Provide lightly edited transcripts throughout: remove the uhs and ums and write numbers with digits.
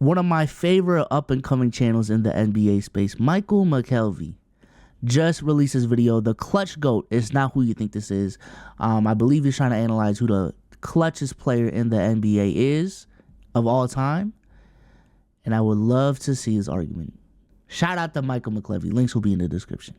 one of my favorite up-and-coming channels in the NBA space, Michael McKelvey, just released his video, The Clutch GOAT. It's not who you think this is. I believe he's trying to analyze who the clutchest player in the NBA is of all time. And I would love to see his argument. Shout out to Michael McKelvey. Links will be in the description.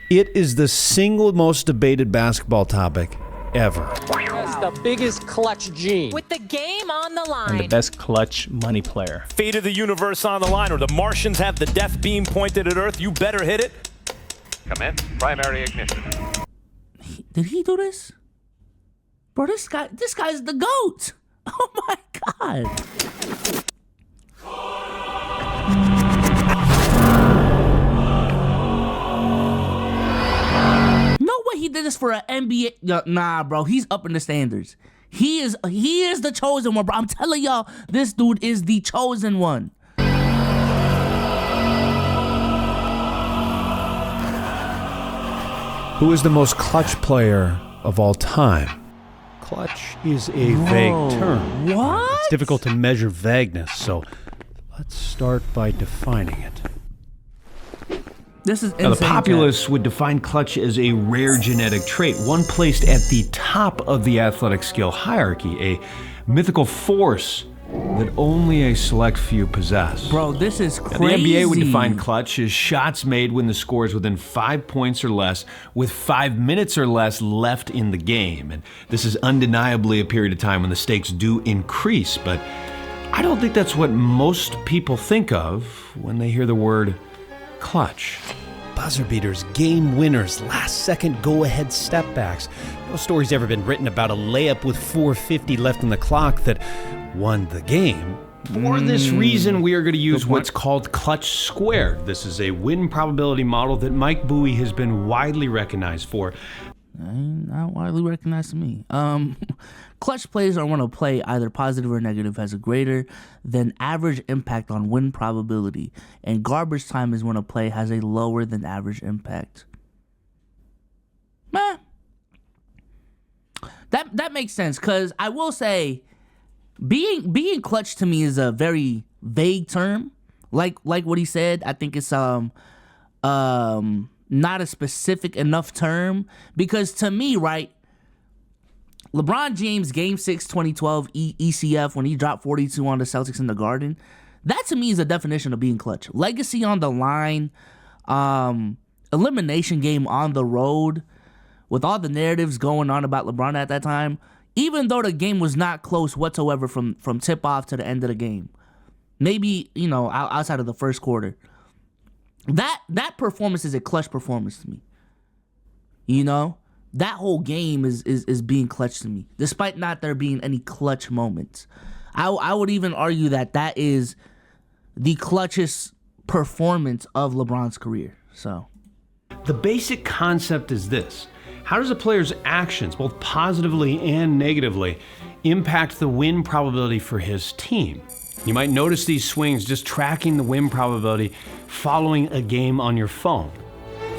It is the single most debated basketball topic ever. That's the biggest clutch gene. With the game on the line. And the best clutch money player. Fate of the universe on the line, or the Martians have the death beam pointed at Earth. You better hit it. Commence primary ignition. Did he do this? Bro, this guy's the GOAT. Oh my God. No way he did this for an NBA. Nah, bro, he's up in the standards. He is the chosen one, bro. I'm telling y'all, this dude is the chosen one. Who is the most clutch player of all time? Clutch is a vague term. What? It's difficult to measure vagueness, so let's start by defining it. This is insane. Now, the populace would define clutch as a rare genetic trait, one placed at the top of the athletic skill hierarchy, a mythical force that only a select few possess. Bro, this is crazy. Now, the NBA would define clutch as shots made when the score is within 5 points or less, with 5 minutes or less left in the game. And this is undeniably a period of time when the stakes do increase, but I don't think that's what most people think of when they hear the word clutch. Buzzer beaters, game winners, last-second go-ahead step-backs. No story's ever been written about a layup with 4:50 left in the clock that won the game. For this reason, we are going to use what's called clutch squared. This is a win probability model that Mike Bowie has been widely recognized for. Not widely recognized to me. Clutch plays are when a play, either positive or negative, has a greater than average impact on win probability, and garbage time is when a play has a lower than average impact. That makes sense, because I will say, being clutch to me is a very vague term. Like what he said, I think it's not a specific enough term, because to me, right, LeBron James Game 6 2012 ECF, when he dropped 42 on the Celtics in the Garden, that to me is a definition of being clutch. Legacy on the line, elimination game on the road, with all the narratives going on about LeBron at that time, even though the game was not close whatsoever from tip-off to the end of the game. Maybe, outside of the first quarter. That performance is a clutch performance to me. That whole game is being clutch to me, despite not there being any clutch moments. I would even argue that is the clutchest performance of LeBron's career. So, the basic concept is this. How does a player's actions, both positively and negatively, impact the win probability for his team? You might notice these swings just tracking the win probability following a game on your phone.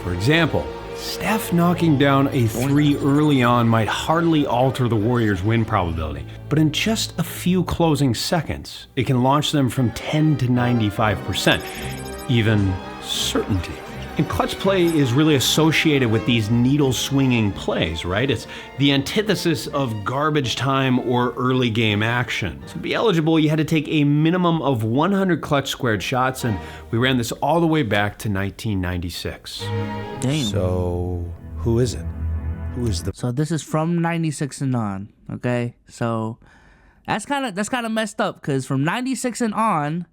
For example, Steph knocking down a 3 early on might hardly alter the Warriors' win probability, but in just a few closing seconds, it can launch them from 10 to 95%, even certainty. And clutch play is really associated with these needle-swinging plays, right? It's the antithesis of garbage time or early game action. To be eligible, you had to take a minimum of 100 clutch squared shots, and we ran this all the way back to 1996. Damn. So, who is it? Who is the... So this is from 96 and on, okay? So that's kind of messed up, because from 96 and on,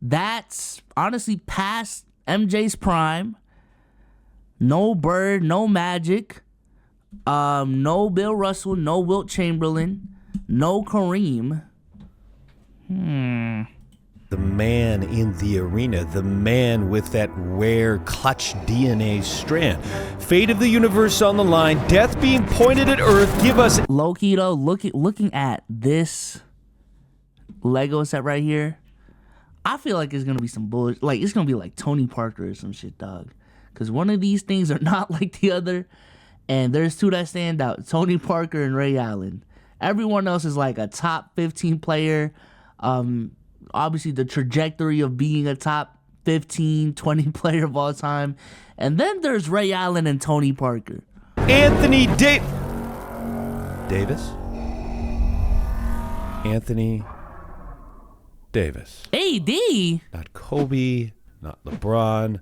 that's honestly past MJ's prime. No Bird, no Magic, no Bill Russell, no Wilt Chamberlain, no Kareem. The man in the arena, the man with that rare clutch DNA strand. Fate of the universe on the line, death being pointed at Earth, give us... Low-key though, looking at this Lego set right here, I feel like it's going to be some bullshit. Like, it's going to be like Tony Parker or some shit, dog. Because one of these things are not like the other. And there's two that stand out. Tony Parker and Ray Allen. Everyone else is like a top 15 player. obviously the trajectory of being a top 15, 20 player of all time. And then there's Ray Allen and Tony Parker. Anthony Davis. Anthony Davis. AD? Not Kobe, not LeBron,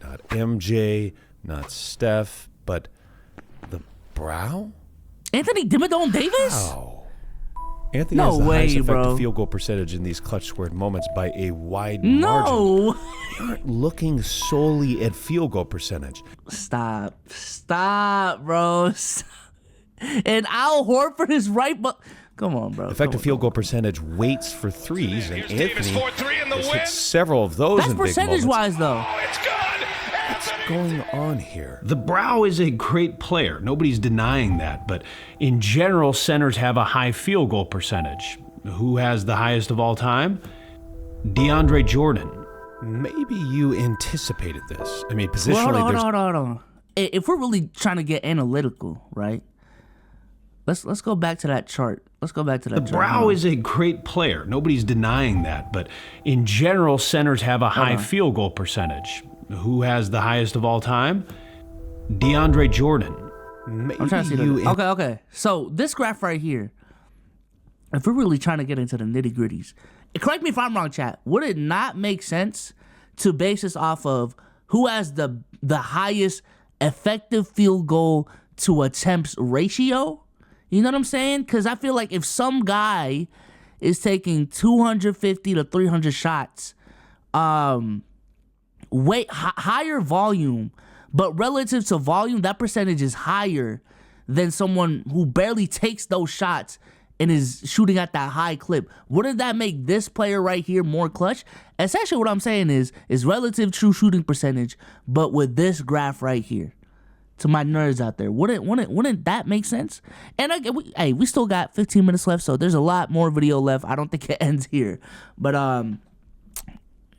not MJ, not Steph, but the brow? Anthony Dimmadome Davis? Wow. Anthony No has the way, highest effective bro. field goal percentage in these clutch squared moments by a wide margin. No. We aren't looking solely at field goal percentage. Stop, bro. And Al Horford is right, but come on, bro. Effective field goal percentage waits for threes, and Anthony has hit several of those That's in big moments. percentage-wise, though. What's going on here? The Brow is a great player. Nobody's denying that. But in general, centers have a high field goal percentage. Who has the highest of all time? DeAndre Jordan. Maybe you anticipated this. I mean, positionally, Hold on. If we're really trying to get analytical, right? Let's go back to that chart. The Brow is a great player. Nobody's denying that. But in general, centers have a high field goal percentage. Who has the highest of all time? DeAndre Jordan. Maybe I'm trying to see okay. So this graph right here, if we're really trying to get into the nitty-gritties, correct me if I'm wrong, chat, would it not make sense to base this off of who has the highest effective field goal to attempts ratio? You know what I'm saying? Because I feel like if some guy is taking 250 to 300 shots, higher volume, but relative to volume, that percentage is higher than someone who barely takes those shots and is shooting at that high clip. Wouldn't that make this player right here more clutch? Essentially what I'm saying is relative true shooting percentage, but with this graph right here. To my nerds out there, wouldn't that make sense? And we still got 15 minutes left, so there's a lot more video left. I don't think it ends here, but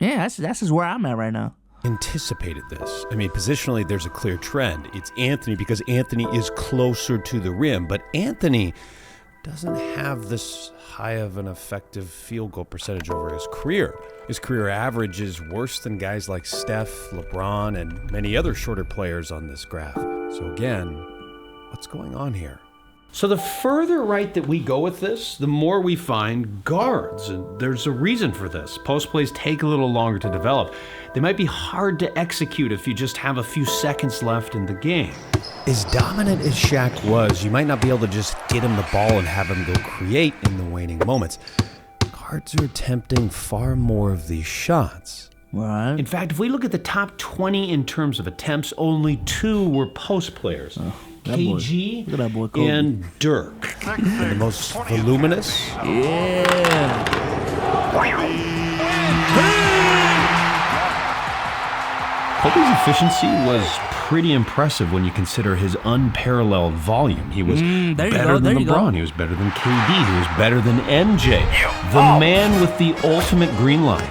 yeah, that's just where I'm at right now. Anticipated this. I mean, positionally, there's a clear trend. It's Anthony because Anthony is closer to the rim, but Anthony doesn't have this high of an effective field goal percentage over his career. His career average is worse than guys like Steph, LeBron, and many other shorter players on this graph. So again, what's going on here? So the further right that we go with this, the more we find guards. And there's a reason for this. Post plays take a little longer to develop. They might be hard to execute if you just have a few seconds left in the game. As dominant as Shaq was, you might not be able to just get him the ball and have him go create in the waning moments. Guards are attempting far more of these shots. Right. In fact, if we look at the top 20 in terms of attempts, only 2 were post players. KG Look at that boy, Kobe. and Dirk. And the most voluminous. Yeah. Kobe's efficiency was pretty impressive when you consider his unparalleled volume. He was better than LeBron. He was better than KD. He was better than MJ. The man with the ultimate green line.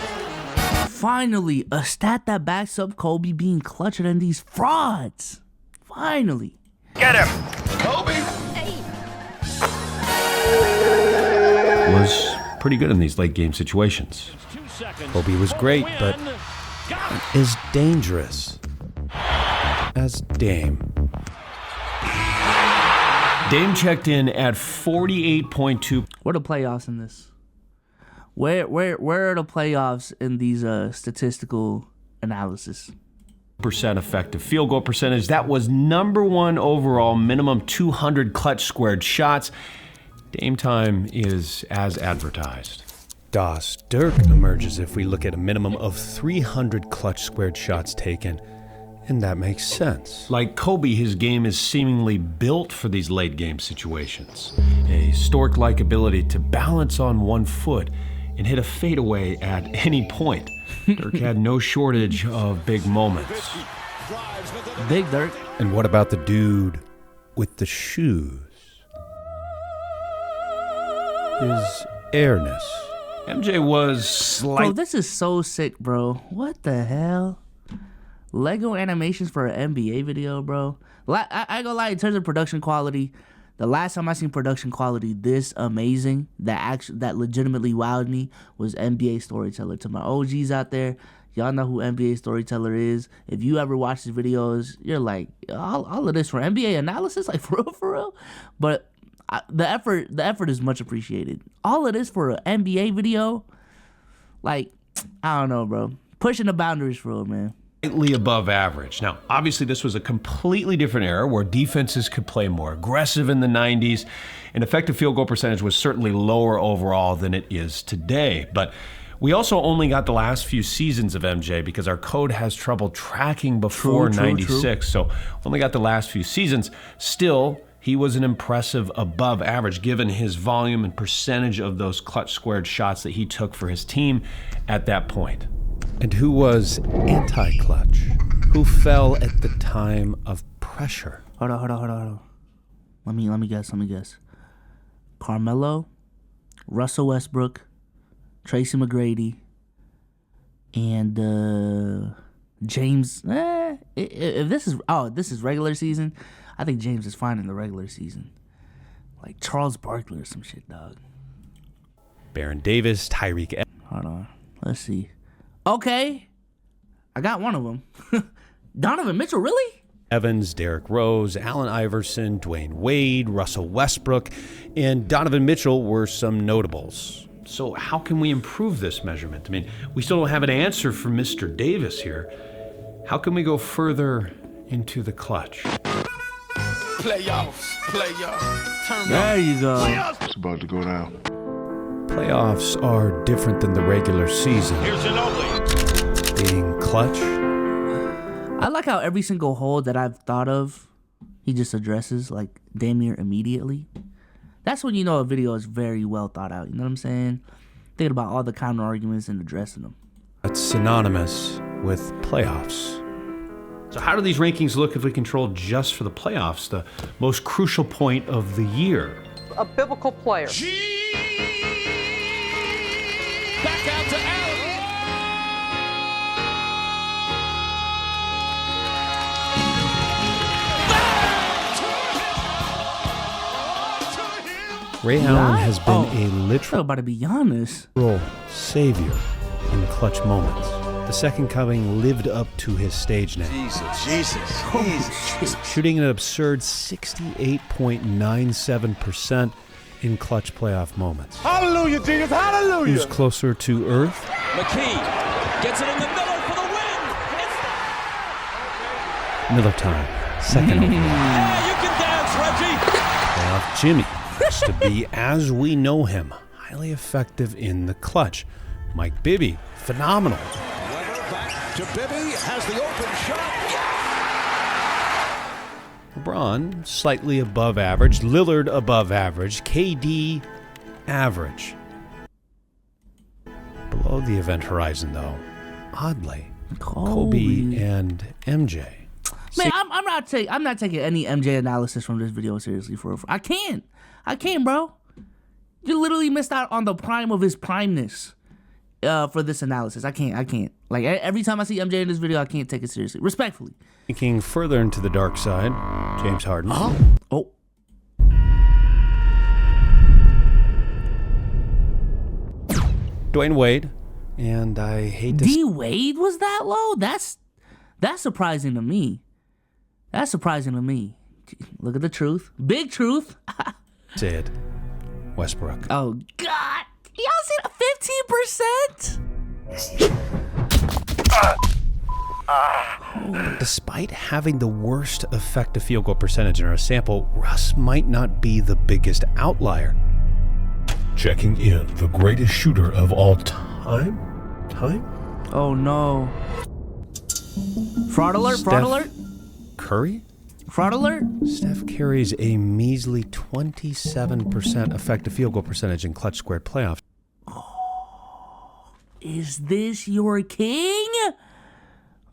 Finally, a stat that backs up Kobe being clutcher than these frauds. Finally. Get him! Kobe! Was pretty good in these late game situations. Kobe was great, but not as dangerous as Dame. Dame checked in at 48.2. Where are the playoffs in this? Where are the playoffs in these statistical analysis? % effective field goal percentage. That was #1 overall, minimum 200 clutch squared shots. Dame time is as advertised. Dirk emerges if we look at a minimum of 300 clutch squared shots taken, and that makes sense. Like Kobe, his game is seemingly built for these late game situations. A stork-like ability to balance on one foot and hit a fadeaway at any point. Dirk had no shortage of big moments. Big Dirk. And what about the dude with the shoes? His airness. MJ was Bro, slight. this is so sick, bro. What the hell? Lego animations for an NBA video, bro. I ain't gonna lie, in terms of production quality, The last time I seen production quality this amazing, that legitimately wowed me, was NBA Storyteller. To my OGs out there, y'all know who NBA Storyteller is. If you ever watch his videos, you're like, all of this for NBA analysis, like for real. But the effort is much appreciated. All of this for an NBA video, like, I don't know, bro. Pushing the boundaries for real, man. Slightly above average. Now, obviously, this was a completely different era where defenses could play more aggressive in the 90s, and effective field goal percentage was certainly lower overall than it is today. But we also only got the last few seasons of MJ because our code has trouble tracking before 96, so only got the last few seasons. Still, he was an impressive above average given his volume and percentage of those clutch squared shots that he took for his team at that point. And who was anti-clutch? Who fell at the time of pressure? Hold on. Let me guess. Carmelo, Russell Westbrook, Tracy McGrady, and James. If this is regular season, I think James is fine in the regular season. Like Charles Barkley or some shit, dog. Baron Davis, Tyreek. Hold on. Let's see. Okay, I got one of them. Donovan Mitchell, really? Evans, Derrick Rose, Allen Iverson, Dwayne Wade, Russell Westbrook, and Donovan Mitchell were some notables. So how can we improve this measurement? I mean, we still don't have an answer for Mr. Davis here. How can we go further into the clutch? Playoffs. There you go. It's about to go down. Playoffs are different than the regular season. Here's Ginobili. Being clutch. I like how every single hold that I've thought of, he just addresses like damn near immediately. That's when you know a video is very well thought out. You know what I'm saying? Thinking about all the counter arguments and addressing them. That's synonymous with playoffs. So how do these rankings look if we control just for the playoffs, the most crucial point of the year? A biblical player. Back out to Allen. Ray Allen has been a I'm literal about to be honest. savior in clutch moments. The second coming lived up to his stage name. Jesus. Shooting an absurd 68.97% in clutch playoff moments. Hallelujah, Jesus. Hallelujah. Who's closer to earth? McKee gets it in the middle for the win. Miller time. Second overall. Yeah, you can dance, Reggie. Playoff Jimmy used to be, as we know him, highly effective in the clutch. Mike Bibby, phenomenal. Back to Bibby. Has the open shot. LeBron, slightly above average. Lillard, above average. KD, average. Below the event horizon, though, oddly, Kobe and MJ. Man, I'm not taking any MJ analysis from this video seriously. For I can't, bro. You literally missed out on the prime of his primeness for this analysis. I can't. Like every time I see MJ in this video, I can't take it seriously. Respectfully. Thinking further into the dark side, James Harden. Oh. Dwayne Wade, and I hate to D Wade was that low? That's surprising to me. That's surprising to me. Look at the truth. Big truth. say it. Westbrook. Oh, God. Y'all see that 15%? Despite having the worst effective field goal percentage in our sample, Russ might not be the biggest outlier. Checking in, the greatest shooter of all time? Oh, no. Fraud alert, fraud alert. Curry? Fraud alert. Steph carries a measly 27% effective field goal percentage in clutch squared playoffs. Is this your king?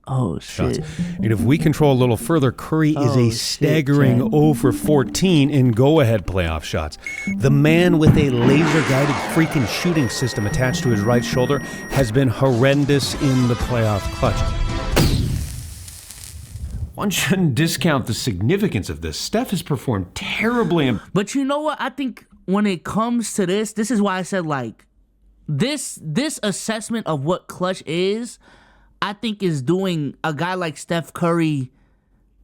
Oh, shit. And if we control a little further, Curry is a staggering 0 for 14 in go-ahead playoff shots. The man with a laser-guided freaking shooting system attached to his right shoulder has been horrendous in the playoff clutch. one shouldn't discount the significance of this. Steph has performed terribly. But you know what? I think when it comes to this is why I said, like, this assessment of what clutch is, I think is doing a guy like Steph Curry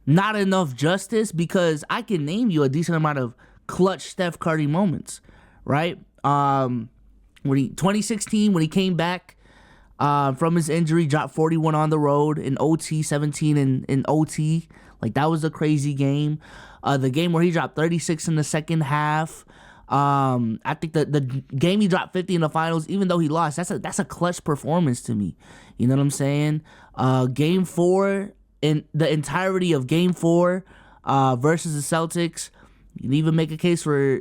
not enough justice, because I can name you a decent amount of clutch Steph Curry moments, right? 2016, when he came back from his injury, dropped 41 on the road in OT, 17 in OT. Like, that was a crazy game. The game where he dropped 36 in the second half. I think the game he dropped 50 in the finals, even though he lost, that's a clutch performance to me. You know what I'm saying? Game 4, in the entirety of Game 4 versus the Celtics. You can even make a case for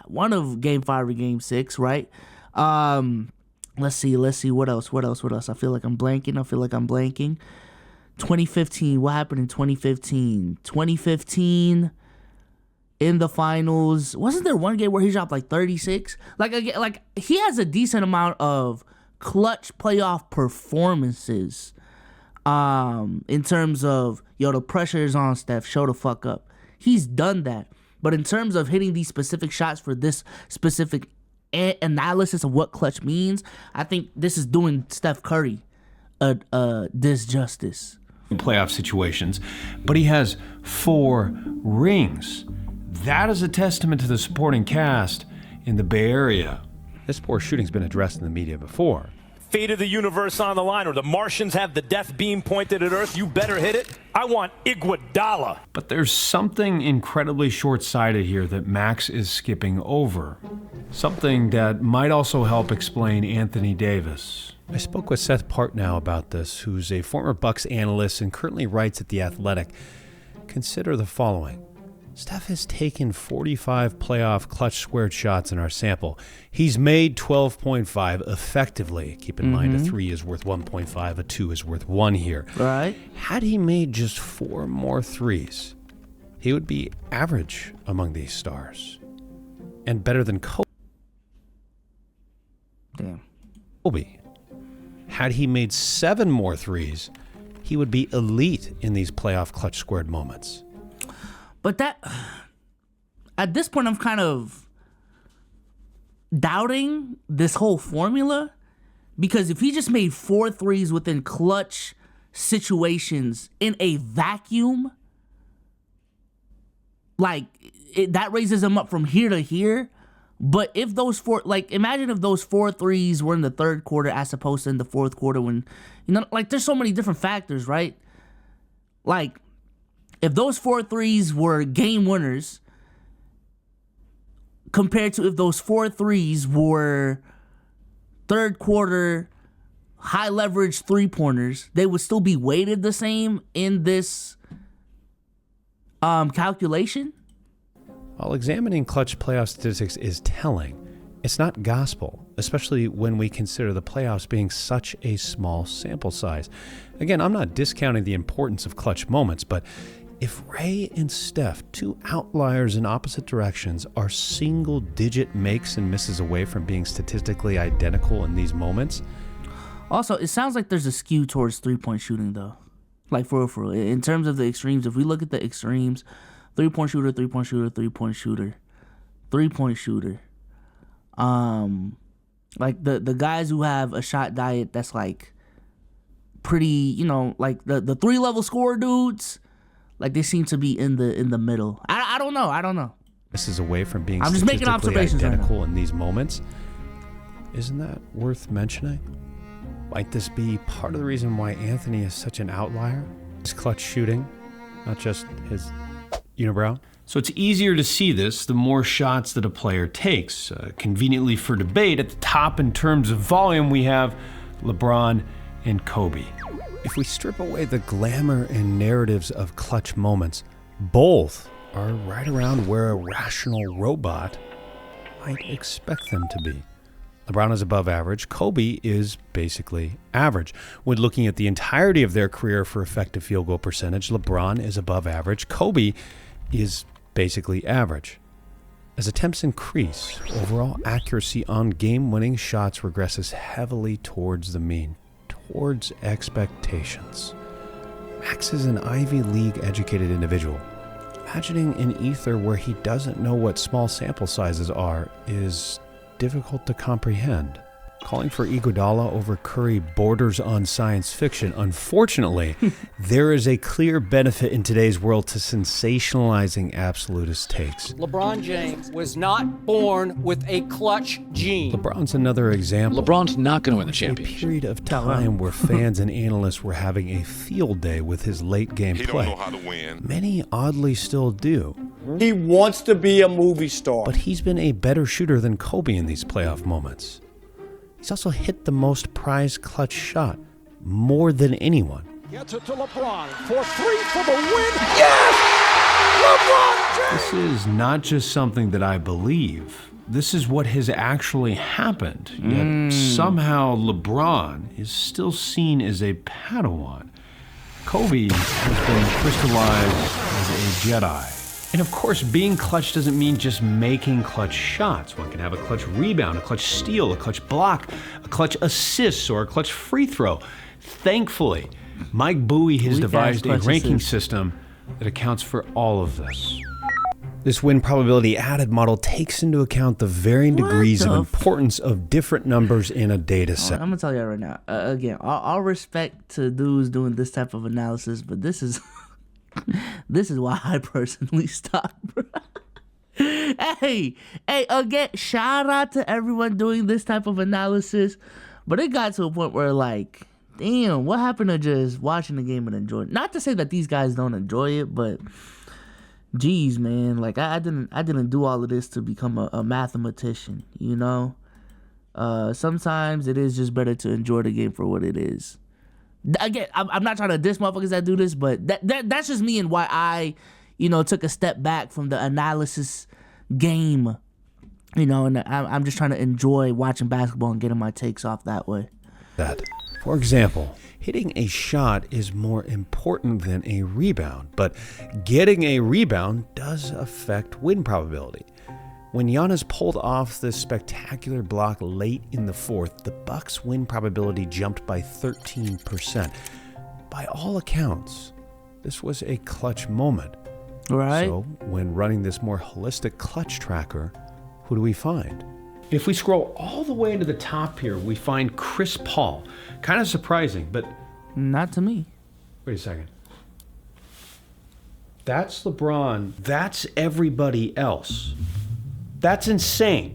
one of Game 5 or Game 6, right? Let's see. What else? I feel like I'm blanking. 2015. What happened in 2015? 2015 in the finals. Wasn't there one game where he dropped like 36? Like he has a decent amount of clutch playoff performances. In terms of, the pressure is on Steph, show the fuck up. He's done that. But in terms of hitting these specific shots for this specific analysis of what clutch means, I think this is doing Steph Curry a disjustice. Playoff situations, but he has 4 rings. That is a testament to the supporting cast in the Bay Area. This poor shooting's been addressed in the media before. Fate of the universe on the line, or the Martians have the death beam pointed at Earth. You better hit it. I want Iguodala. But there's something incredibly short-sighted here that Max is skipping over. Something that might also help explain Anthony Davis. I spoke with Seth Partnow about this, who's a former Bucks analyst and currently writes at The Athletic. Consider the following. Steph has taken 45 playoff clutch squared shots in our sample. He's made 12.5 effectively. Keep in mind, a 3 is worth 1.5, a 2 is worth 1 here. Right. Had he made just 4 more threes, he would be average among these stars. And better than Kobe. Damn. Had he made 7 more threes, he would be elite in these playoff clutch squared moments. But at this point, I'm kind of doubting this whole formula, because if he just made 4 threes within clutch situations in a vacuum, like, that raises him up from here to here. But if those 4, like, imagine if those 4 threes were in the third quarter as opposed to in the fourth quarter, when, like, there's so many different factors, right? Like, if those 4 threes were game winners compared to if those 4 threes were third quarter high leverage 3-pointers, they would still be weighted the same in this calculation. While examining clutch playoff statistics is telling, it's not gospel, especially when we consider the playoffs being such a small sample size. Again, I'm not discounting the importance of clutch moments, but if Ray and Steph, 2 outliers in opposite directions, are single-digit makes and misses away from being statistically identical in these moments. Also, it sounds like there's a skew towards 3-point shooting, though. Like, for real. In terms of the extremes, if we look at the extremes, 3-point shooter, 3-point shooter, 3-point shooter, 3-point shooter. Like, the guys who have a shot diet that's, like, pretty, like, the 3-level scorer dudes, like, they seem to be in the middle. I don't know. This is away from being I'm just making observations identical right in these moments. Isn't that worth mentioning? Might this be part of the reason why Anthony is such an outlier? His clutch shooting, not just his unibrow. So it's easier to see this the more shots that a player takes. Conveniently for debate, at the top in terms of volume, we have LeBron and Kobe. If we strip away the glamour and narratives of clutch moments, both are right around where a rational robot might expect them to be. LeBron is above average. Kobe is basically average. When looking at the entirety of their career for effective field goal percentage, LeBron is above average. Kobe is basically average. As attempts increase, overall accuracy on game-winning shots regresses heavily towards the mean, towards expectations. Max is an Ivy League educated individual. Imagining an ether where he doesn't know what small sample sizes are is difficult to comprehend. Calling for Iguodala over Curry borders on science fiction. Unfortunately, there is a clear benefit in today's world to sensationalizing absolutist takes. LeBron James was not born with a clutch gene. LeBron's another example. LeBron's not going to win the A championship. period of time where fans and analysts were having a field day with his late game play. He don't know how to win. Many oddly still do. He wants to be a movie star. But he's been a better shooter than Kobe in these playoff moments. He's also hit the most prized clutch shot, more than anyone. Gets it to LeBron for three for the win. Yes! LeBron James! This is not just something that I believe. This is what has actually happened. Yet somehow LeBron is still seen as a Padawan. Kobe has been crystallized as a Jedi. And of course, being clutch doesn't mean just making clutch shots. One can have a clutch rebound, a clutch steal, a clutch block, a clutch assist, or a clutch free throw. Thankfully, Mike Bowie has devised a ranking system that accounts for all of this. This win probability added model takes into account the varying degrees of importance of different numbers in a data set. I'm gonna tell you right now. Again, all respect to dudes doing this type of analysis, but this is this is why I personally stopped, bro. Hey, again, shout out to everyone doing this type of analysis, but it got to a point where, like, damn, what happened to just watching the game and enjoying it? Not to say that these guys don't enjoy it, but geez, man, like I didn't do all of this to become a mathematician, you know? Sometimes it is just better to enjoy the game for what it is. Again, I'm not trying to diss motherfuckers that do this, but that's just me and why I, took a step back from the analysis game, and I'm just trying to enjoy watching basketball and getting my takes off that way. For example, hitting a shot is more important than a rebound, but getting a rebound does affect win probability. When Giannis pulled off this spectacular block late in the fourth, the Bucks' win probability jumped by 13%. By all accounts, this was a clutch moment. Right. So, when running this more holistic clutch tracker, who do we find? If we scroll all the way to the top here, we find Chris Paul. Kind of surprising, but not to me. Wait a second. That's LeBron. That's everybody else. That's insane.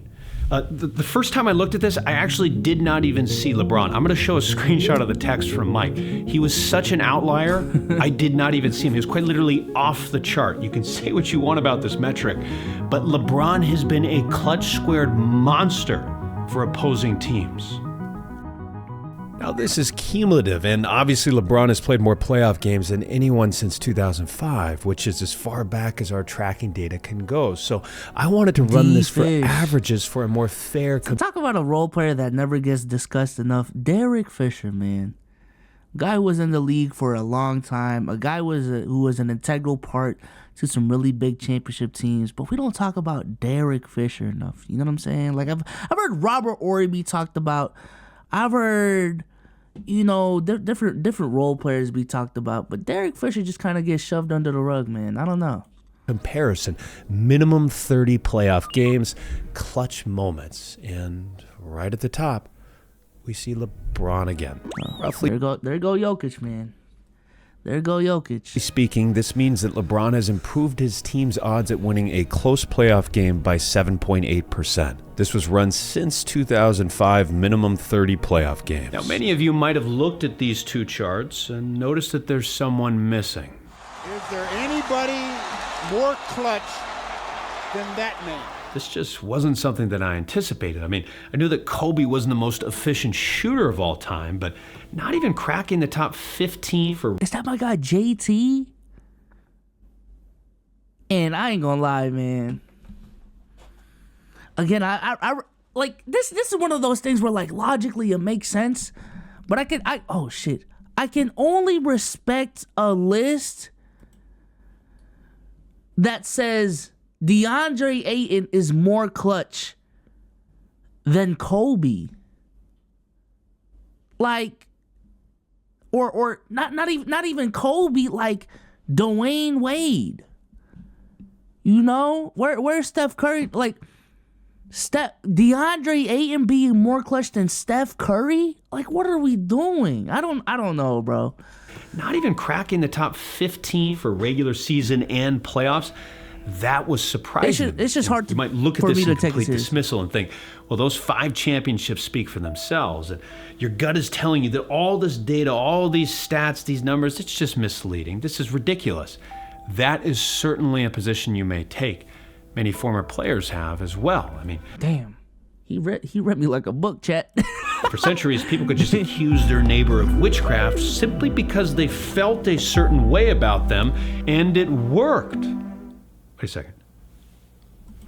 The first time I looked at this, I actually did not even see LeBron. I'm going to show a screenshot of the text from Mike. He was such an outlier, I did not even see him. He was quite literally off the chart. You can say what you want about this metric, but LeBron has been a clutch squared monster for opposing teams. Now, this is cumulative, and obviously LeBron has played more playoff games than anyone since 2005, which is as far back as our tracking data can go. So I wanted to run this for averages for a more fair... Talk about a role player that never gets discussed enough. Derek Fisher, man. Guy was in the league for a long time. A guy who was an integral part to some really big championship teams, but we don't talk about Derek Fisher enough. You know what I'm saying? Like, I've heard Robert Horry be talked about. I've heard... different role players be talked about, but Derek Fisher just kind of gets shoved under the rug, man. I don't know. Comparison, minimum 30 playoff games, clutch moments, and right at the top, we see LeBron again. Roughly. There you go, Jokic, man. There you go, Jokic. Speaking, this means that LeBron has improved his team's odds at winning a close playoff game by 7.8%. This was run since 2005, minimum 30 playoff games. Now, many of you might have looked at these two charts and noticed that there's someone missing. Is there anybody more clutch than that man? This just wasn't something that I anticipated. I mean, I knew that Kobe wasn't the most efficient shooter of all time, but not even cracking the top 15 for... Is that my guy JT? And I ain't gonna lie, man. Again, I like this is one of those things where, like, logically it makes sense, but I can only respect a list that says DeAndre Ayton is more clutch than Kobe. Like, or not even Kobe, like Dwayne Wade. You know, where's Steph Curry? Like DeAndre Ayton being more clutch than Steph Curry? Like, what are we doing? I don't know, bro. Not even cracking the top 15 for regular season and playoffs. That was surprising. It's just hard you might look at for this me in to take complete it serious. dismissal and think, well, those 5 championships speak for themselves. And your gut is telling you that all this data, all these stats, these numbers, it's just misleading. This is ridiculous. That is certainly a position you may take. Many former players have as well. I mean, damn, he read me like a book, chat. for centuries, people could just accuse their neighbor of witchcraft simply because they felt a certain way about them, and it worked. Wait a second.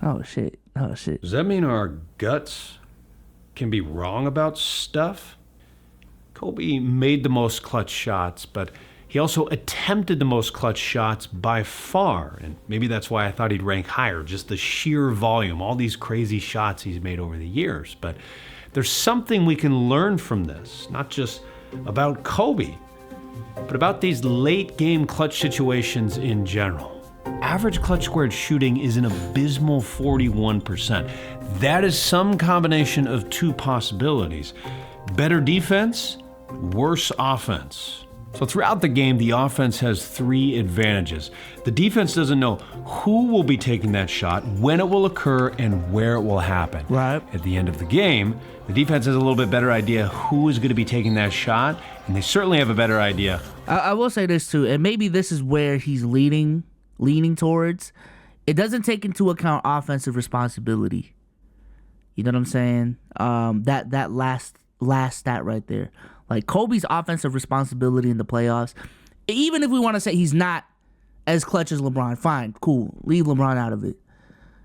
Oh shit. Does that mean our guts can be wrong about stuff? Kobe made the most clutch shots, but he also attempted the most clutch shots by far. And maybe that's why I thought he'd rank higher, just the sheer volume, all these crazy shots he's made over the years. But there's something we can learn from this, not just about Kobe, but about these late game clutch situations in general. Average clutch squared shooting is an abysmal 41%. That is some combination of 2 possibilities. Better defense, worse offense. So throughout the game, the offense has 3 advantages. The defense doesn't know who will be taking that shot, when it will occur, and where it will happen. Right. At the end of the game, the defense has a little bit better idea who is going to be taking that shot, and they certainly have a better idea. I will say this too, and maybe this is where he's leaning towards. It doesn't take into account offensive responsibility. You know what I'm saying? That last stat right there. Like Kobe's offensive responsibility in the playoffs, even if we want to say he's not as clutch as LeBron, fine, cool. Leave LeBron out of it.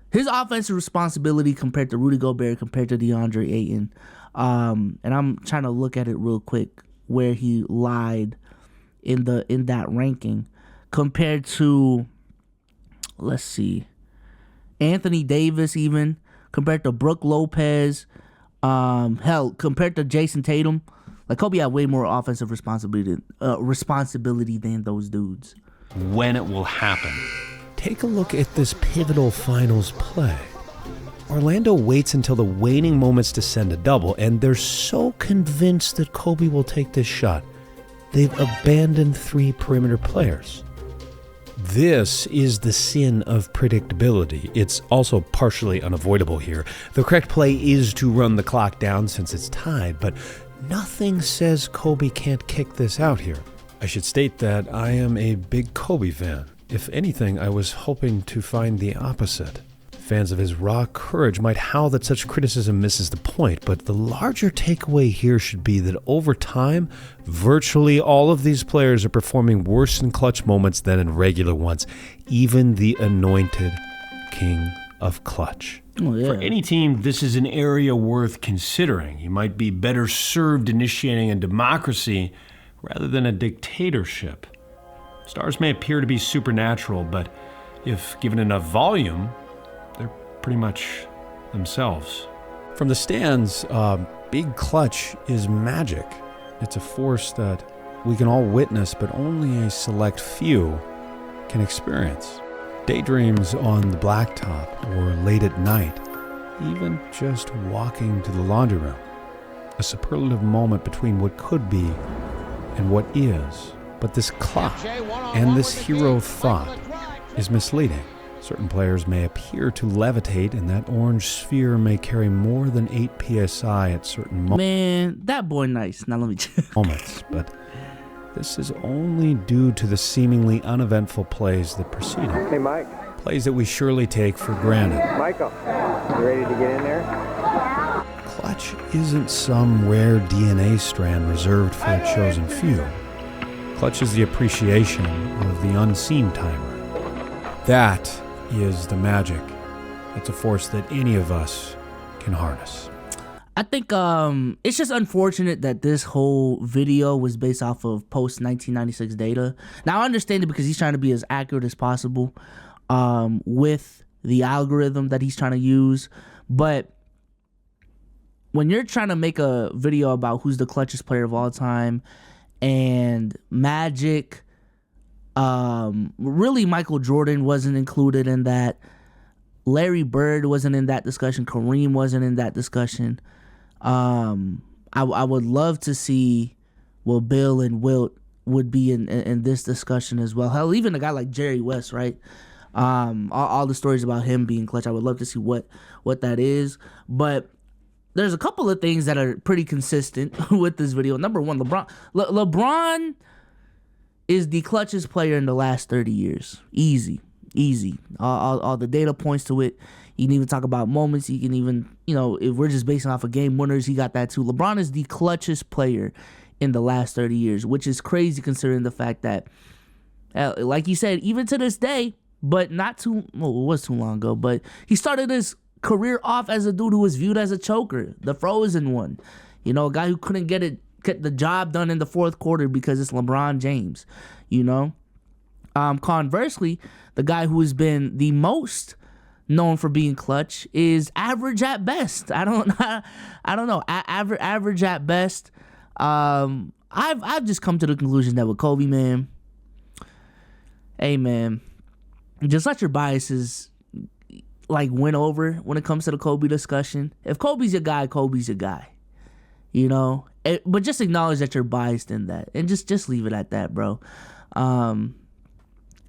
His offensive responsibility compared to Rudy Gobert, compared to DeAndre Ayton, and I'm trying to look at it real quick where he lied in that ranking compared to, let's see, Anthony Davis, even compared to Brook Lopez, hell, compared to Jason Tatum. Like Kobe had way more offensive responsibility than those dudes. When it will happen. Take a look at this pivotal finals play. Orlando waits until the waning moments to send a double, and they're so convinced that Kobe will take this shot, they've abandoned 3 perimeter players. This is the sin of predictability. It's also partially unavoidable here. The correct play is to run the clock down since it's tied, but nothing says Kobe can't kick this out here. I should state that I am a big Kobe fan. If anything, I was hoping to find the opposite. Fans of his raw courage might howl that such criticism misses the point, but the larger takeaway here should be that over time, virtually all of these players are performing worse in clutch moments than in regular ones, even the anointed king of clutch. Oh, yeah. For any team, this is an area worth considering. You might be better served initiating a democracy rather than a dictatorship. Stars may appear to be supernatural, but if given enough volume, they're pretty much themselves. From the stands, big clutch is magic. It's a force that we can all witness, but only a select few can experience. Daydreams on the blacktop or late at night, even just walking to the laundry room. A superlative moment between what could be and what is. But this clock and this hero thought is misleading. Certain players may appear to levitate, and that orange sphere may carry more than 8 psi at certain Man, that boy nice. Now let me moments, but this is only due to the seemingly uneventful plays that preceded. Hey, Mike. Plays that we surely take for granted. Michael, you ready to get in there? Clutch isn't some rare DNA strand reserved for a chosen few. Clutch is the appreciation of the unseen timer. That is the magic. It's a force that any of us can harness. I think it's just unfortunate that this whole video was based off of post-1996 data. Now, I understand it because he's trying to be as accurate as possible with the algorithm that he's trying to use. But when you're trying to make a video about who's the clutchest player of all time and Magic. Really, Michael Jordan wasn't included in that. Larry Bird wasn't in that discussion. Kareem wasn't in that discussion. I would love to see Bill and Wilt would be in this discussion as well. Hell, even a guy like Jerry West, right? All the stories about him being clutch. I would love to see what that is. But there's a couple of things that are pretty consistent with this video. Number one, LeBron is the clutchest player in the last 30 years. Easy. All the data points to it. You can even talk about moments. You can even, if we're just basing off of game winners, he got that too. LeBron is the clutchest player in the last 30 years, which is crazy considering the fact that, like you said, even to this day, but it was too long ago, but he started his career off as a dude who was viewed as a choker, the frozen one. A guy who couldn't get the job done in the fourth quarter because it's LeBron James, Conversely, the guy who has been the most known for being clutch is average at best. I don't know. Average at best. I've just come to the conclusion that with Kobe, man, hey man, just let your biases win over when it comes to the Kobe discussion. If Kobe's your guy, Kobe's your guy. But just acknowledge that you're biased in that, and just leave it at that, bro.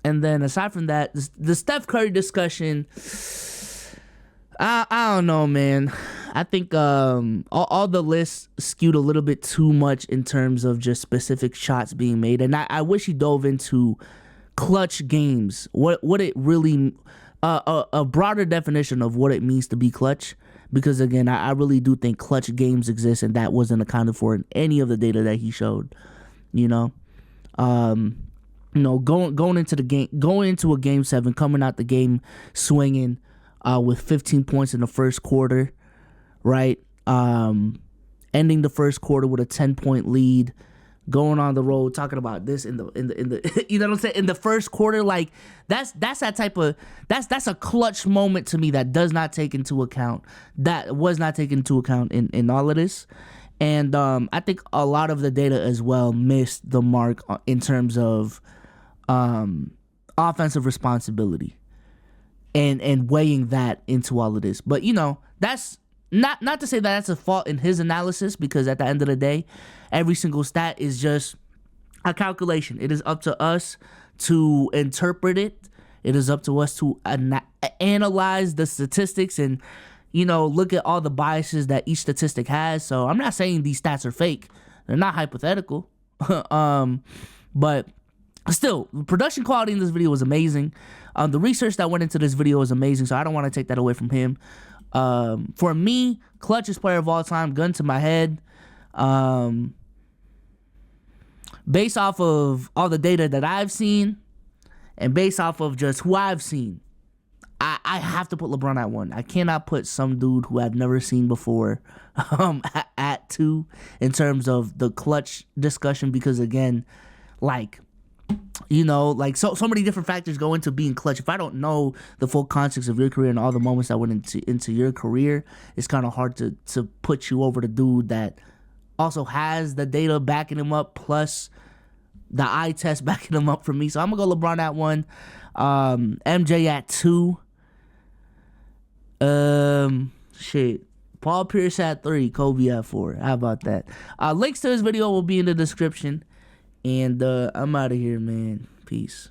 And then aside from that, the Steph Curry discussion, I don't know, man. I think all the lists skewed a little bit too much in terms of just specific shots being made, and I wish he dove into clutch games. What it really a broader definition of what it means to be clutch. Because again, I really do think clutch games exist, and that wasn't accounted for in any of the data that he showed. Going into the game, going into a game 7, coming out the game swinging with 15 points in the first quarter, right? Ending the first quarter with a 10-point lead, going on the road, talking about this in the you know what I'm saying, in the first quarter. That's that type of that's a clutch moment to me that was not taken into account in all of this. And I think a lot of the data as well missed the mark in terms of offensive responsibility and weighing that into all of this. But that's not to say that that's a fault in his analysis, because at the end of the day, every single stat is just a calculation. It is up to us to interpret it. It is up to us to analyze the statistics and, look at all the biases that each statistic has. So I'm not saying these stats are fake. They're not hypothetical. But still, the production quality in this video was amazing. The research that went into this video was amazing, so I don't want to take that away from him. For me, clutchest player of all time, gun to my head. Based off of all the data that I've seen, and based off of just who I've seen, I have to put LeBron at 1. I cannot put some dude who I've never seen before at 2 in terms of the clutch discussion, because again, so many different factors go into being clutch. If I don't know the full context of your career and all the moments that went into your career, it's kind of hard to put you over the dude that also has the data backing him up, plus the eye test backing him up for me. So I'm gonna go LeBron at 1, MJ at 2, Paul Pierce at 3, Kobe at 4. How about that? Links to this video will be in the description. And I'm out of here, man. Peace.